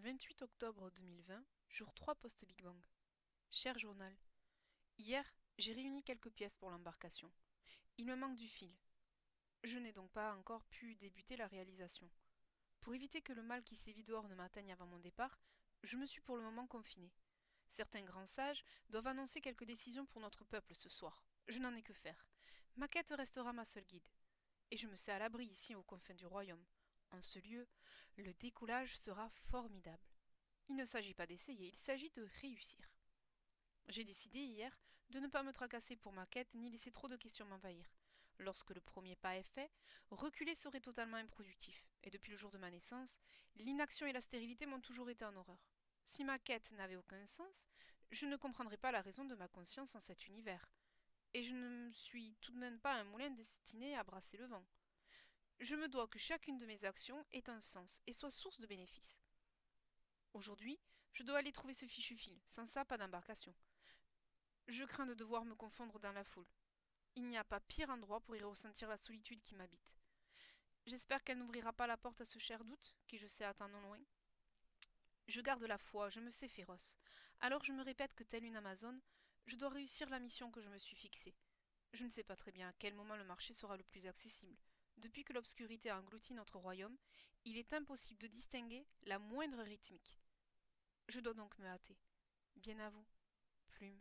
28 octobre 2020, jour 3 post-Big Bang. Cher journal, hier, j'ai réuni quelques pièces pour l'embarcation. Il me manque du fil. Je n'ai donc pas encore pu débuter la réalisation. Pour éviter que le mal qui sévit dehors ne m'atteigne avant mon départ, je me suis pour le moment confiné. Certains grands sages doivent annoncer quelques décisions pour notre peuple ce soir. Je n'en ai que faire. Ma quête restera ma seule guide. Et je me sais à l'abri ici aux confins du royaume. En ce lieu, le décollage sera formidable. Il ne s'agit pas d'essayer, il s'agit de réussir. J'ai décidé hier de ne pas me tracasser pour ma quête ni laisser trop de questions m'envahir. Lorsque le premier pas est fait, reculer serait totalement improductif. Et depuis le jour de ma naissance, l'inaction et la stérilité m'ont toujours été en horreur. Si ma quête n'avait aucun sens, je ne comprendrais pas la raison de ma conscience en cet univers. Et je ne suis tout de même pas un moulin destiné à brasser le vent. Je me dois que chacune de mes actions ait un sens et soit source de bénéfices. Aujourd'hui, je dois aller trouver ce fichu fil. Sans ça, pas d'embarcation. Je crains de devoir me confondre dans la foule. Il n'y a pas pire endroit pour y ressentir la solitude qui m'habite. J'espère qu'elle n'ouvrira pas la porte à ce cher doute, qui je sais attend non loin. Je garde la foi, je me sais féroce. Alors je me répète que telle une Amazone, je dois réussir la mission que je me suis fixée. Je ne sais pas très bien à quel moment le marché sera le plus accessible. Depuis que l'obscurité a englouti notre royaume, il est impossible de distinguer la moindre rythmique. Je dois donc me hâter. Bien à vous, Plume.